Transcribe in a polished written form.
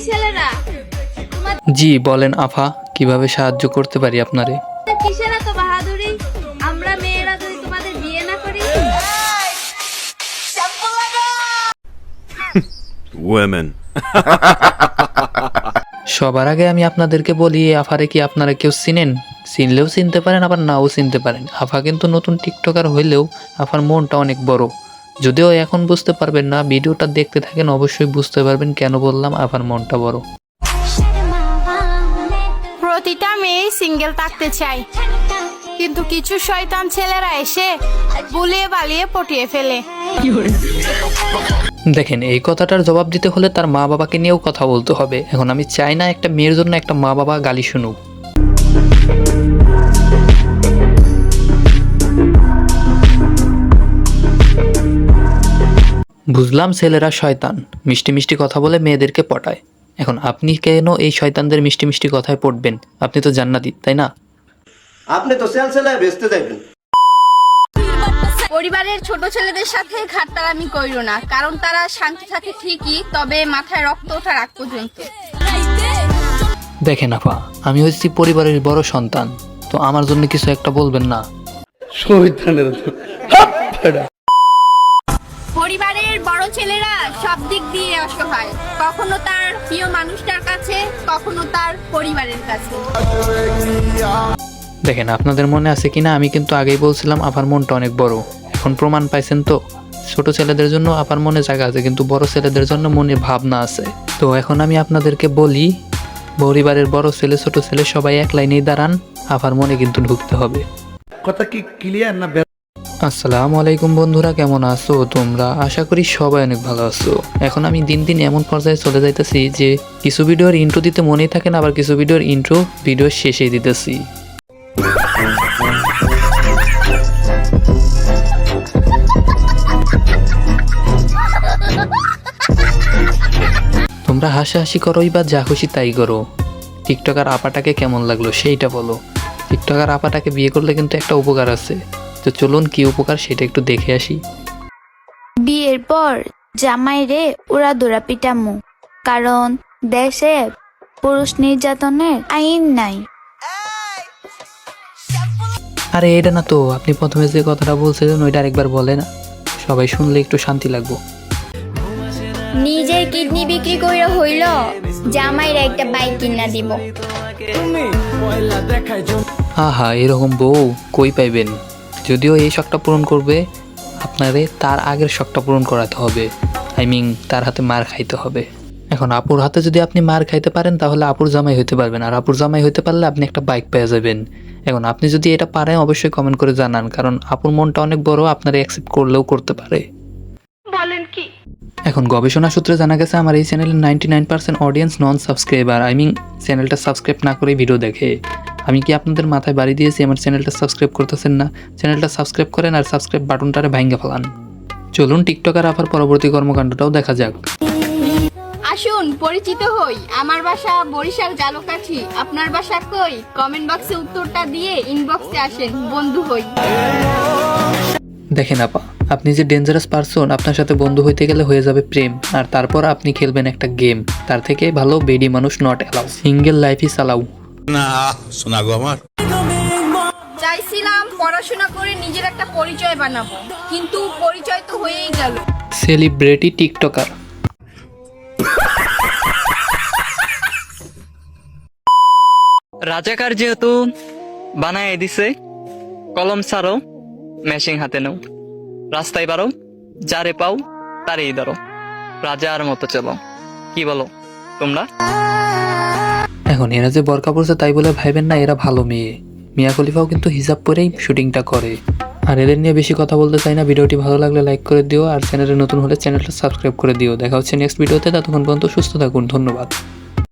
ছেলেরা, জি বলেন আফা, কিভাবে সাহায্য করতে পারি আপনারে? কিসের এত বাহাদুরি? আমরা মেয়েরা যদি তোমাদের বিয়ে না করি। Women. সবার আগে আমি আপনাদেরকে বলি, আফারে কি আপনারা কেউ চিনেন? চিনলেও চিনতে পারেন, আবার নাও চিনতে পারেন। আফা কিন্তু নতুন টিকটকার হইলেও আফার মনটা অনেক বড়। যদিও এখন বুঝতে পারবেন না, ভিডিওটা দেখতে থাকেন, অবশ্যই বুঝতে পারবেন কেন বললাম আফার মনটা বড়। প্রতিটা মেয়ে সিঙ্গেল থাকতে চায়, কিন্তু কিছু শয়তান ছেলেরা এসে বুলিয়ে বালিয়ে পটিয়ে ফেলে। দেখেন, এই কথাটার জবাব দিতে হলে তার মা বাবাকে নিয়েও কথা বলতে হবে। এখন আমি চাই না একটা মেয়ের জন্য একটা মা বাবা গালি শুনুক। বুঝলাম ছেলেরা শয়তান, মিষ্টি মিষ্টি কথা বলে মেয়েদেরকে পটায়। এখন আপনি কেন এই শয়তানদের মিষ্টি মিষ্টি কথায় পড়বেন? আপনি তো জান্নাতি, তাই না? আপনি তো সেলসেলায় বেচতে যাবেন। পরিবারের ছোট ছেলেদের সাথে ঘাটতারামি কইরো না, কারণ তারা শান্তি থাকে ঠিকই, তবে মাথায় রক্ত ওঠার আগ পর্যন্ত। দেখেন আপা, আমি হচ্ছি পরিবারের বড় সন্তান, তো আমার জন্য কিছু একটা বলবেন না? পরিবারের বড় ছেলেরা সব দিক দিয়ে অসহায়, কখনো তার প্রিয় মানুষটার কাছে, কখনো তার পরিবারের কাছে। দেখেন, আপনাদের মনে আছে কিনা, আমি কিন্তু আগেই বলছিলাম আপার মনটা অনেক বড়। এখন প্রমাণ পাইছেন তো। ছোট ছেলেদের জন্য আপার মনে জায়গা আছে, কিন্তু বড় ছেলেদের জন্য মনে ভাবনা আছে। তো এখন আমি আপনাদেরকে বলি, পরিবারের বড় ছেলে ছোট ছেলে সবাই এক লাইনেই দাঁড়ান, আপার মনে কিন্তু ঢুকতে হবে। কথা কি ক্লিয়ার না? আসসালামু আলাইকুম বন্ধুরা, কেমন আছো তোমরা? আশা করি সবাই অনেক ভালো আছো। এখন আমি দিন দিন এমন পর্যায়ে চলে যাইতেছি যে কিছু ভিডিওর ইন্ট্রো দিতে মনেই থাকে না, আবার কিছু ভিডিওর ইন্ট্রো ভিডিওর শেষেই দিতেছি। তোমরা হাসাহাসি করোই বা যা খুশি তাই করো, টিকটকার আপাটাকে কেমন লাগলো সেইটা বলো। টিকটকার আপাটাকে বিয়ে করলে কিন্তু একটা উপকার আছে, তো চলুন কি উপকার সেটা একটু দেখে আসি। বিয়ের পর জামাইরে উড়া দুরা পিটামু, কারণ দেশে পুরুষ নির্যাতনের আইন নাই। আরে এটা না তো, আপনি প্রথমে যে কথাটা বলছিলেন ওইটা আরেকবার বলেন, সবাই শুনলে একটু শান্তি লাগবো। নিজের কিডনি বিক্রি কইরা হইল জামাইরে একটা বাইক কিনা দিব। আহা, এরকম বউ কই পাইবেন? যদিও এই শখটা পূরণ করবে আপনারে, তার আগের শখটা পূরণ করাতে হবে। তার হাতে মার খাইতে হবে। এখন আপুর হাতে যদি আপনি মার খাইতে পারেন, তাহলে আপুর জামাই হইতে পারবেন, আর আপুর জামাই হইতে পারলে আপনি একটা বাইক পেয়ে যাবেন। এখন আপনি যদি এটা পারেন, অবশ্যই কমেন্ট করে জানান, কারণ আপুর মনটা অনেক বড়, আপনারা অ্যাকসেপ্ট করলেও করতে পারে। বলেন কি? এখন গবেষণা সূত্রে জানা গেছে আমার এই চ্যানেলের 99% অডিয়েন্স নন সাবস্ক্রাইবার। চ্যানেলটা সাবস্ক্রাইব না করে ভিডিও দেখে। আমি কি আপনাদের মাথায় বাড়ি দিয়েছি আমার চ্যানেলটা সাবস্ক্রাইব করতেছেন না? চ্যানেলটা সাবস্ক্রাইব করেন আর সাবস্ক্রাইব বাটনটারে ভাঙ্গে ফেলান। চলুন টিকটকার আপার পরবর্তী কর্মকাণ্ডটাও দেখা যাক। আসুন পরিচিত হই, আমার বাসা বরিশাল জালকাঠি। আপনার বাসা কই? কমেন্ট বক্সে উত্তরটা দিয়ে ইনবক্সে আসেন, বন্ধু হই। দেখেন আপা, আপনি যে ডেঞ্জারাস পারসন, আপনার সাথে বন্ধু হইতে গেলে হয়ে যাবে প্রেম, আর তারপর আপনি খেলবেন একটা গেম। তার থেকে ভালো বেডি মানুষ নট অ্যালাউ, সিঙ্গেল লাইফই চালাও। না শোনা গো আমার। চাইছিলাম পড়াশোনা করে নিজের একটা পরিচয় বানাবো, কিন্তু পরিচয় তো হয়েই গেল সেলিব্রিটি টিকটকার। রাজাকার যেহেতু বানায় দিছে, কলম ছাড়ো, মেশিং হাতে নাও, রাস্তায় বাড়ো, যারে পাও তারেই ধরো, রাজার মতো চলো। কি বলো তোমরা? এখন এরা যে বরকা পড়ছে তাই বলে ভাইবেন না এরা ভালো মেয়ে। মিয়া খলিফাও কিন্তু হিজাব পরেই শুটিংটা করে। আর এদের নিয়ে বেশি কথা বলতে চাই না। ভিডিওটি ভালো লাগলে লাইক করে দিও, আর চ্যানেলে নতুন হলে চ্যানেলটা সাবস্ক্রাইব করে দিও। দেখা হচ্ছে নেক্সট ভিডিওতে, ততক্ষণ পর্যন্ত সুস্থ থাকুন। ধন্যবাদ।